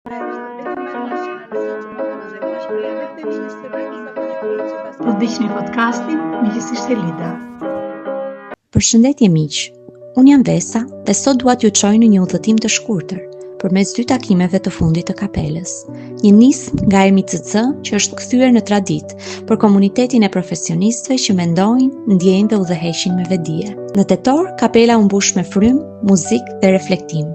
Po dëgjoni podcastin Miqësisht e Lida. Përshëndetje miq. Unë jam Vesa dhe sot dua t'ju çoj në një udhëtim të shkurtër përmes 2 takimeve të fundit të kapelës. Një nismë nga MCC që është kthyer në traditë për komunitetin e profesionistëve që mendojnë, ndjejnë dhe udhëheqin me vetdije. Në tetor, kapela u mbush me frymë, muzikë dhe reflektim.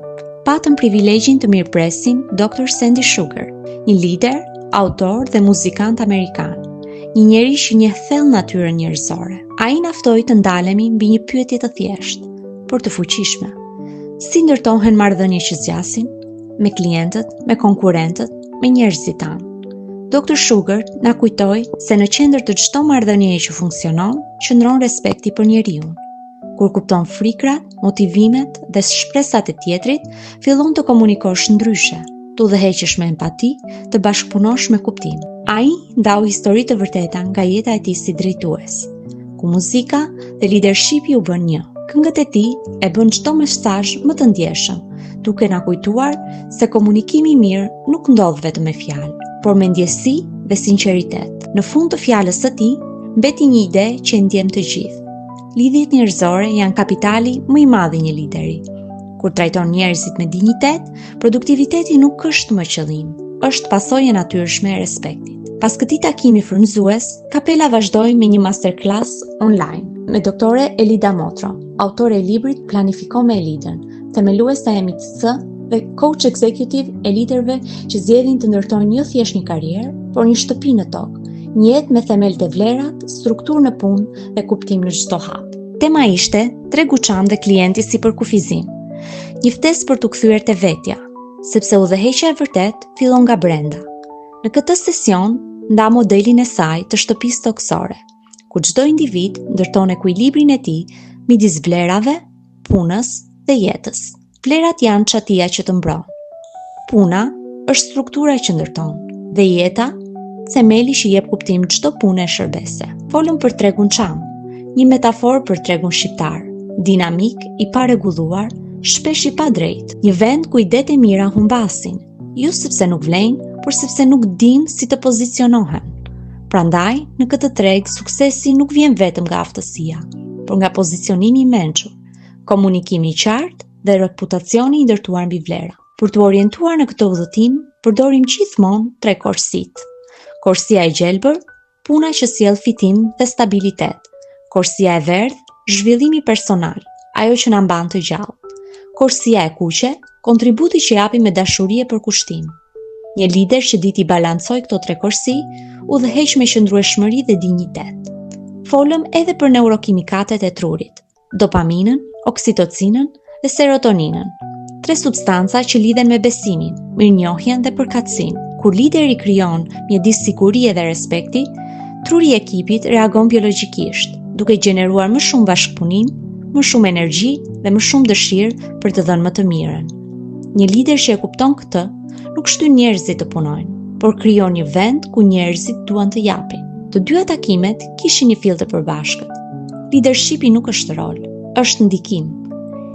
Patëm privilegjin të mirëpresim Dr. Sandy Sugar, një lider, autor dhe muzikant amerikan. Një njeri që njeh thellë natyrën njerëzore. Ai na ftoi të ndalemi mbi një pyetje të thjeshtë, por të fuqishme. Si ndërtohen marrëdhënie që zgjasin me klientët, me konkurrentët, me njerëzit tanë? Dr. Sugar na kujtoi se në qendër të çdo marrëdhënie që funksionon, qëndron respekti për njeriu. Kur kupton frikrat, motivimet dhe shpresat e tjetrit, fillon të komunikosh ndryshe, të udhëheqesh me empati, të bashkëpunosh me kuptim. Ai ndau histori të vërteta nga jeta e tij si drejtues, ku muzika dhe leadershipi u bën një. Këngët e tij e bën çdo mesazh më të ndjeshëm, duke na kujtuar se komunikimi i mirë nuk ndodh vetëm me fjalë, por me ndjesi dhe sinqeritet. Në fund të fjalës së tij mbeti një ide që e ndjem të gjithë. Lidhjet njerëzore janë kapitali më i madh i një lideri. Kur trajton njerëzit me dinjitet, produktiviteti nuk është më qëllim, është pasojë e natyrshme e respektit. Pas këtij takimi frymëzues, kapela vazhdoi me një masterclass online me doktore Elida Motro, autore e librit Planifiko me Elidën, themeluese e MCC dhe coach executive e liderëve që zgjedhin të ndërtojnë jo thjesht një karrierë, por një shtëpi në tokë, një jetë me themel të vlerat, strukturë në punë dhe kuptim në çdo hap. Tema ishte tregu çam dhe klienti si për kufizim. Një ftesë për t'u kthyer te vetja, sepse udhëheqja e vërtet fillon nga brenda. Në këtë sesion nda modelin e saj të shtëpisë toksore, ku çdo individ ndërton ekuilibrin e tij midis vlerave, punës dhe jetës. Vlerat janë çatia që të mbron. Puna është struktura që ndërton dhe jeta themeli që jep kuptim çdo pune e shërbese. Folëm për tregun çam, një metaforë për tregun shqiptar, dinamik, i parregulluar, shpesh i padrejt, një vend ku idetë e mira humbasin, jo sepse nuk vlejnë, por sepse nuk dinë si të pozicionohen. Prandaj, në këtë treg, suksesi nuk vjen vetëm nga aftësia, por nga pozicionimi i mençur, komunikimi i qartë dhe reputacioni i ndërtuar mbi vlera. Për të orientuar në këtë udhëtim, përdorim gjithmonë 3 korsitë. Korsia e gjelbër, puna që sjell fitim dhe stabilitet. Korsia e verdhë, zhvillimi personal, ajo që na mban të gjallë. Korsia e kuqe, kontributi që japi me dashuri e përkushtim. Një lider që di t'i balancoj këto 3 korsi, udhëheq me qëndrueshmëri dhe dinjitet. Folëm edhe për neurokimikatet e trurit, dopaminën, oksitocinën dhe serotoninën, 3 substanca që lidhen me besimin, mirënjohjen dhe përkatësinë. Kur lideri krijon mjedis sigurie dhe respekti, truri i ekipit reagon biologjikisht, duke gjeneruar më shumë bashkëpunim, më shumë energji dhe më shumë dëshirë për të dhënë më të mirën. Një lider që e kupton këtë, nuk shtyn njerëzit të punojnë, por krijon një vend ku njerëzit duan të japin. Të dyja takimet kishin një fill të përbashkët. Leadershipi nuk është rol, është ndikim.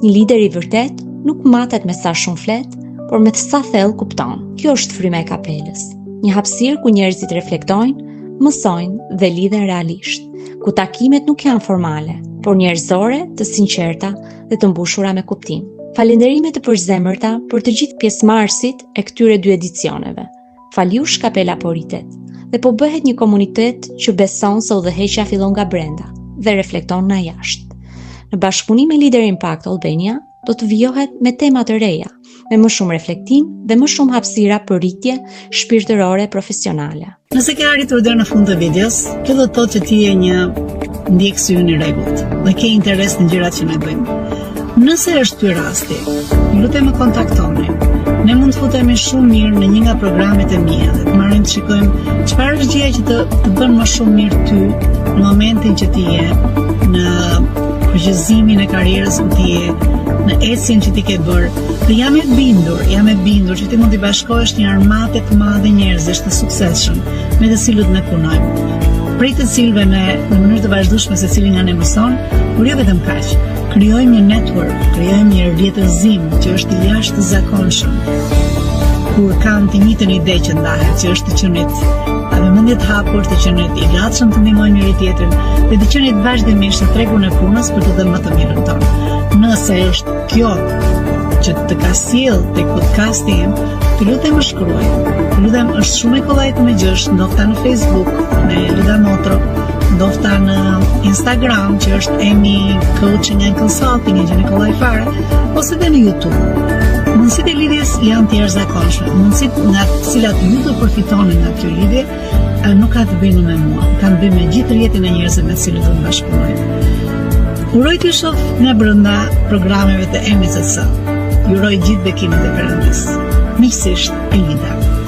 Një lider i vërtet nuk matet me sa shumë flet, por me sa thellë kupton. Kjo është fryma e kapelës. Një hapësirë ku njerëzit reflektojnë, mësojnë dhe lidhen realisht, ku takimet nuk janë formale, por njerëzore, të sinqerta dhe të mbushura me kuptim. Falënderime të përzemërta për të gjithë pjesëmarrësit e këtyre 2 edicioneve. Faljush kapela po rritet dhe po bëhet një komunitet që beson se udhëheqja fillon nga brenda dhe reflekton nga jashtë. Në bashkëpunim me Leader Impact Albania do të vijohet me tema të reja, me më shumë reflektim dhe më shumë hapësira për rritje shpirtërore profesionale. Nëse ke arritur deri në fund të videos, kjo do të thotë që ti je një ndjekës i rregullt dhe ke interes në gjërat që ne bëjmë. Nëse është ky rasti, lutem më kontaktoni. Ne mund të futemi shumë mirë në një nga programet e mia dhe të marrim të shikojmë çfarë është gjëja që të bën më shumë mirë ty në momentin që ti je në përgjithësimin e karrierës që ti je, në ecjen që ti ke bërë. Dhe jam e bindur që ti mund të bashkohesh një armatë të madhe njerëzish të suksesshëm me të cilët ne punojmë. Prej të cilëve ne në mënyrë të vazhdueshme secili nga ne mëson, por jo vetëm kaq. Krijojmë një network, krijojmë një rrjetëzim që është i jashtëzakonshëm. kur kanë të njëjtën ide që ndahet, që është të qenit me mendje të hapur, të qenit i gatshëm të ndihmojnë njëri tjetrin dhe të qenit vazhdimisht në tregun e punës për të dhënë më të mirën tonë. Nëse është kjo që të ka sjell tek podcasti im, të lutem më shkruaj. Të lutem, është shumë e kollajt me gjesh, ndoshta në Facebook me Lida Notro, ndoshta në Instagram që është Emi Coaching and Consulting, e gjeni kollaj fare, ose dhe në YouTube. Mundësitë e lidhjes janë të jashtëzakonshme. Mundësitë nga të cilat ju do përfitoni nga kjo lidhje nuk ka të bëjnë me mua, ka të bëjnë me gjithë rjetin e njerëzve me të cilët do të bashkëpunojmë. Uroj t'ju shoh nga brenda programeve të MCC. Ju uroj gjithë bekimet e Perëndis. Miqësisht, Elida.